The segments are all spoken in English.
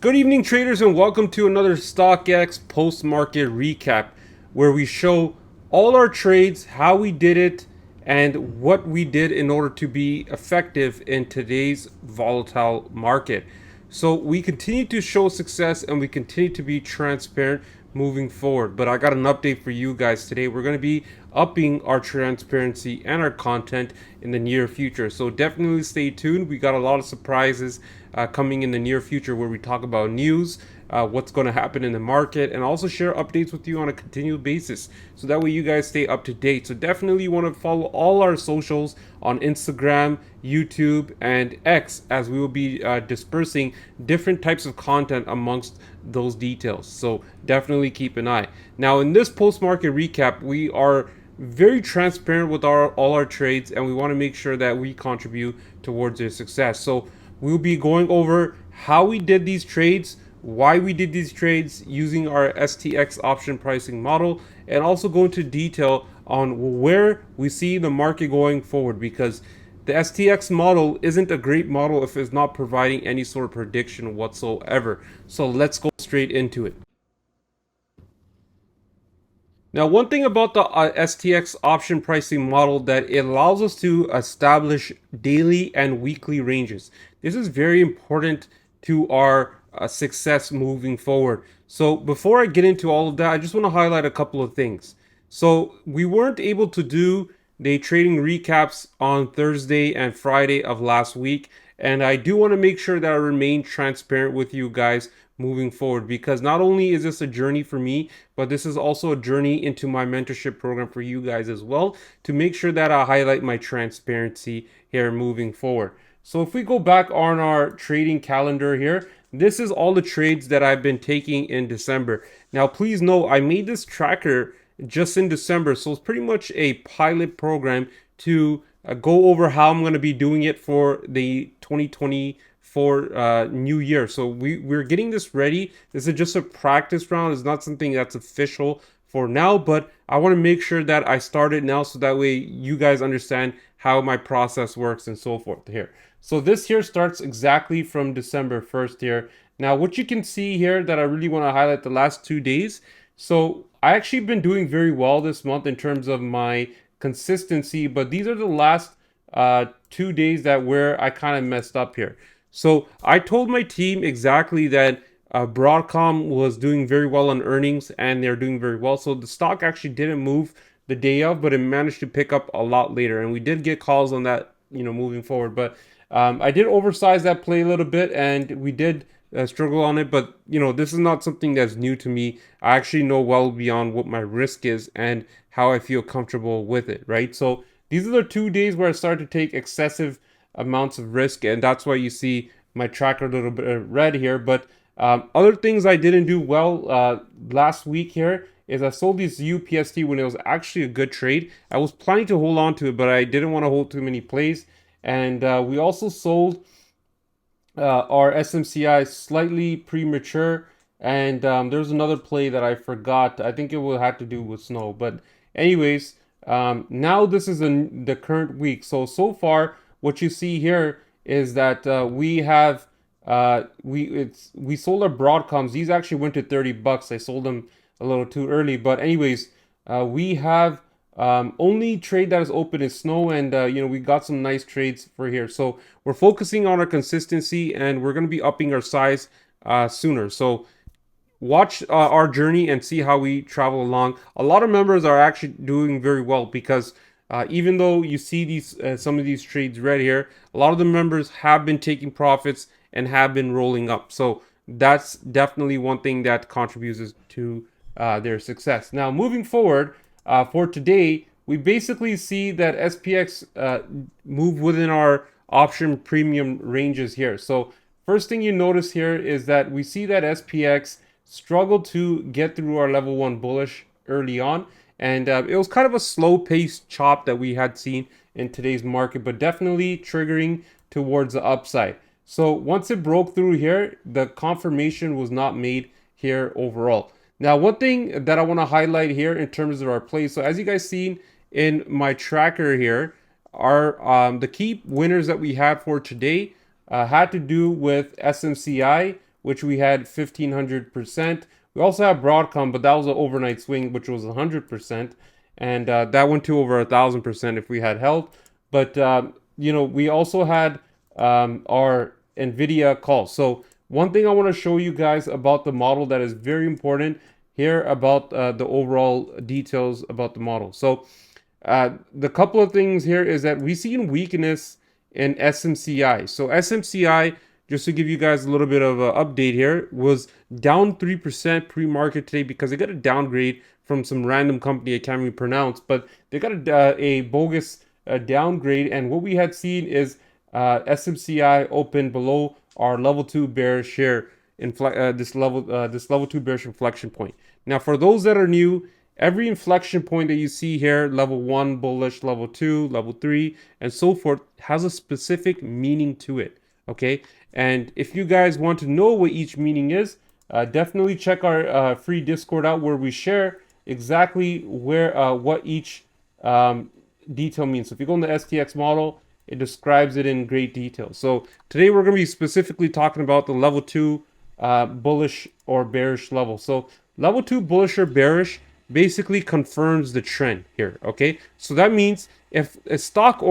Good evening, traders, and welcome to another StockX post-market recap where we show all our trades, how we did it, and what we did in order to be effective in today's volatile market. So we continue to show success and we continue to be transparent moving forward. But I got an update for you guys today. We're going to be upping our transparency and our content in the near future. So definitely stay tuned. We got a lot of surprises coming in the near future where we talk about news, what's going to happen in the market, and also share updates with you on a continual basis. So that way you guys stay up to date. So definitely you want to follow all our socials on Instagram, YouTube, and X, as we will be dispersing different types of content amongst those details. So definitely keep an eye. Now in this post-market recap, we are very transparent with all our trades, and we want to make sure that we contribute towards their success. So we'll be going over how we did these trades, why we did these trades using our STX option pricing model, and also go into detail on where we see the market going forward, because the STX model isn't a great model if it's not providing any sort of prediction whatsoever. So let's go straight into it. Now, one thing about the STX option pricing model that it allows us to establish daily and weekly ranges. This is very important to our success moving forward. So before I get into all of that, I just want to highlight a couple of things. So we weren't able to do the trading recaps on Thursday and Friday of last week. And I do want to make sure that I remain transparent with you guys moving forward, because not only is this a journey for me, but this is also a journey into my mentorship program for you guys as well, to make sure that I highlight my transparency here moving forward. So if we go back on our trading calendar here, this is all the trades that I've been taking in December. Now, please know I made this tracker just in December, so it's pretty much a pilot program to go over how I'm going to be doing it for the 2024 new year. So we're getting this ready. This is just a practice round. It's not something that's official for now, but I want to make sure that I start it now so that way you guys understand how my process works and so forth here. So this here starts exactly from December 1st here. Now, what you can see here that I really want to highlight the last 2 days. So I actually been doing very well this month in terms of my consistency, but these are the last 2 days that where I kind of messed up here. So I told my team exactly that Broadcom was doing very well on earnings, and they're doing very well. So the stock actually didn't move the day of, but it managed to pick up a lot later, and we did get calls on that, moving forward. But I did oversize that play a little bit, and we did struggle on it. But this is not something that's new to me. I actually know well beyond what my risk is and how I feel comfortable with it, right? So these are the 2 days where I started to take excessive amounts of risk, and that's why you see my tracker a little bit red here. But other things I didn't do well last week here is I sold this UPST when it was actually a good trade. I was planning to hold on to it, but I didn't want to hold too many plays. And we also sold our SMCI slightly premature. And there's another play that I forgot. I think it will have to do with snow. But anyways, now this is the current week. So far, what you see here is that we have we sold our Broadcoms. These actually went to $30. I sold them a little too early. But anyways, we have only trade that is open is snow, and we got some nice trades for here. So we're focusing on our consistency, and we're going to be upping our size sooner. So watch our journey and see how we travel along. A lot of members are actually doing very well, because even though you see these some of these trades red here, a lot of the members have been taking profits and have been rolling up. So that's definitely one thing that contributes to their success. Now, moving forward, for today, we basically see that SPX move within our option premium ranges here. So first thing you notice here is that we see that SPX struggled to get through our level 1 bullish early on. And it was kind of a slow-paced chop that we had seen in today's market, but definitely triggering towards the upside. So once it broke through here, the confirmation was not made here overall. Now, one thing that I want to highlight here in terms of our plays. So as you guys seen in my tracker here, our the key winners that we had for today had to do with SMCI, which we had 1500%. We also have Broadcom, but that was an overnight swing, which was 100%, and that went to over 1000% if we had held. But we also had our NVDA calls. So one thing I want to show you guys about the model that is very important here about the overall details about the model. So the couple of things here is that we see weakness in SMCI. So SMCI, just to give you guys a little bit of an update here, was down 3% pre-market today because they got a downgrade from some random company I can't even pronounce, but they got a bogus downgrade. And what we had seen is SMCI opened below our level 2 bearish here, this level 2 bearish inflection point. Now, for those that are new, every inflection point that you see here, level 1 bullish, level 2, level 3, and so forth, has a specific meaning to it. Okay, and if you guys want to know what each meaning is, definitely check our free Discord out where we share exactly where what each detail means. So if you go in the STX model, it describes it in great detail. So today we're going to be specifically talking about the level 2 bullish or bearish level. So level 2 bullish or bearish basically confirms the trend here. Okay, so that means if a stock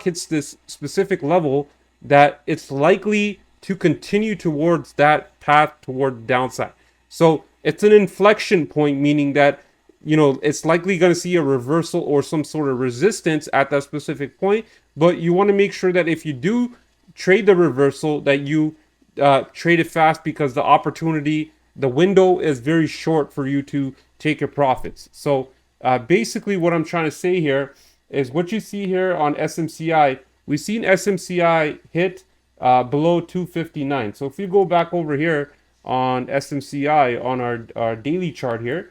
hits this specific level, that it's likely to continue towards that path toward the downside. So it's an inflection point, meaning that it's likely going to see a reversal or some sort of resistance at that specific point. But you want to make sure that if you do trade the reversal, that you trade it fast, because the window is very short for you to take your profits. So basically what I'm trying to say here is what you see here on SMCI. We've seen SMCI hit below 259. So if you go back over here on SMCI on our daily chart here,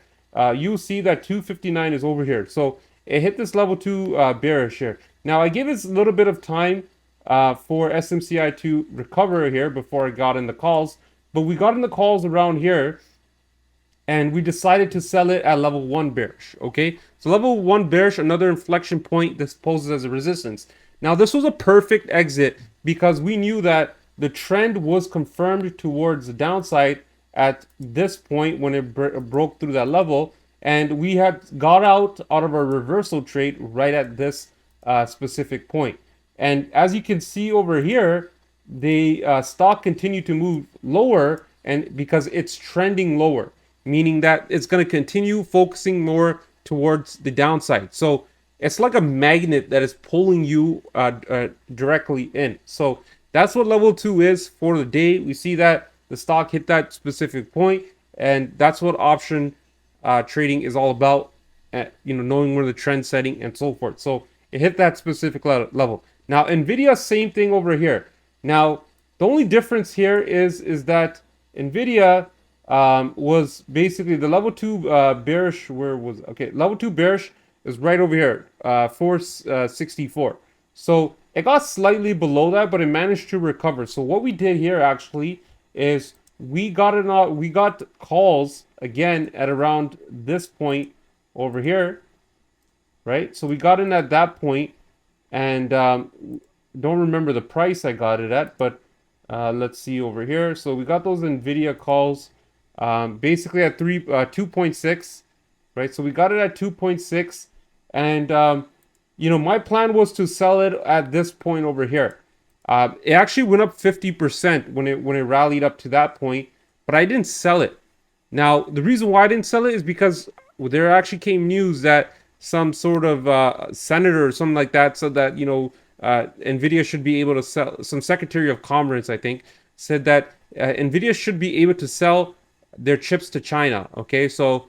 you'll see that 259 is over here. So it hit this level 2 bearish here. Now I gave it a little bit of time for SMCI to recover here before it got in the calls, but we got in the calls around here and we decided to sell it at level 1 bearish. Okay, so level 1 bearish, another inflection point, this poses as a resistance. Now this was a perfect exit because we knew that the trend was confirmed towards the downside at this point when it broke through that level, and we had got out of our reversal trade right at this specific point. And as you can see over here, the stock continued to move lower, and because it's trending lower, meaning that it's going to continue focusing more towards the downside. So it's like a magnet that is pulling you directly in. So that's what level 2 is for the day. We see that the stock hit that specific point, and that's what option trading is all about. Knowing where the trend setting and so forth. So it hit that specific level. Now NVIDIA, same thing over here. Now the only difference here is that NVIDIA was basically the level 2 bearish. Level 2 bearish is right over here, 464. So it got slightly below that, but it managed to recover. So what we did here actually is we got calls again at around this point over here, right? So we got in at that point, and don't remember the price I got it at, but let's see over here. So we got those NVIDIA calls basically at 2.6, right? So we got it at 2.6, and my plan was to sell it at this point over here. It actually went up 50% when it rallied up to that point, but I didn't sell it. Now the reason why I didn't sell it is because there actually came news that some sort of senator or something like that said that NVIDIA should be able to sell. Some Secretary of Commerce, I think, said that NVIDIA should be able to sell their chips to China. Okay, so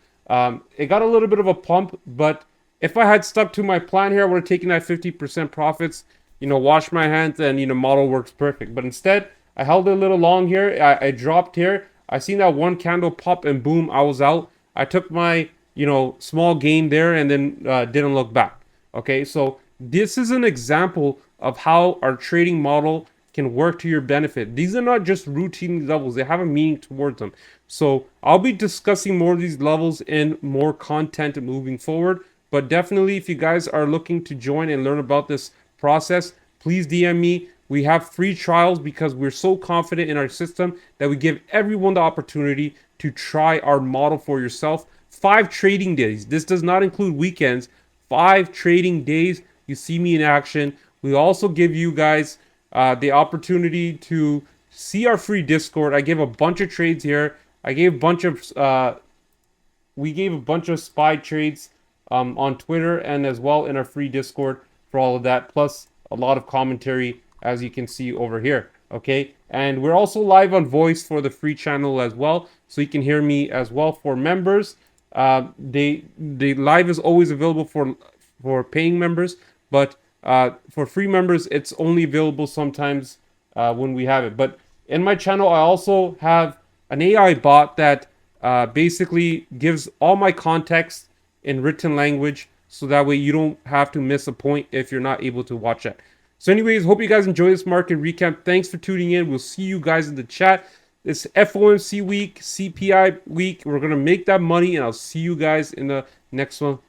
it got a little bit of a pump, but if I had stuck to my plan here, I would have taken that 50% profits, wash my hands, and model works perfect. But instead, I held it a little long here. I dropped here. I seen that one candle pop, and boom, I was out. I took my small gain there, and then didn't look back. Okay, so this is an example of how our trading model can work to your benefit. These are not just routine levels, they have a meaning towards them. So I'll be discussing more of these levels in more content moving forward. But definitely, if you guys are looking to join and learn about this process, please DM me. We have free trials because we're so confident in our system that we give everyone the opportunity to try our model for yourself. 5 trading days. This does not include weekends. 5 trading days. You see me in action. We also give you guys the opportunity to see our free Discord. I give a bunch of trades here. I gave a bunch of we gave a bunch of SPY trades on Twitter and as well in our free Discord for all of that, plus a lot of commentary as you can see over here. Okay, and we're also live on voice for the free channel as well, so you can hear me as well. For members, the live is always available for paying members, but for free members it's only available sometimes when we have it. But in my channel I also have an AI bot that basically gives all my context in written language, so that way you don't have to miss a point if you're not able to watch it. So anyways, hope you guys enjoy this market recap. Thanks for tuning in. We'll see you guys in the chat. It's FOMC week, CPI week. We're going to make that money, and I'll see you guys in the next one.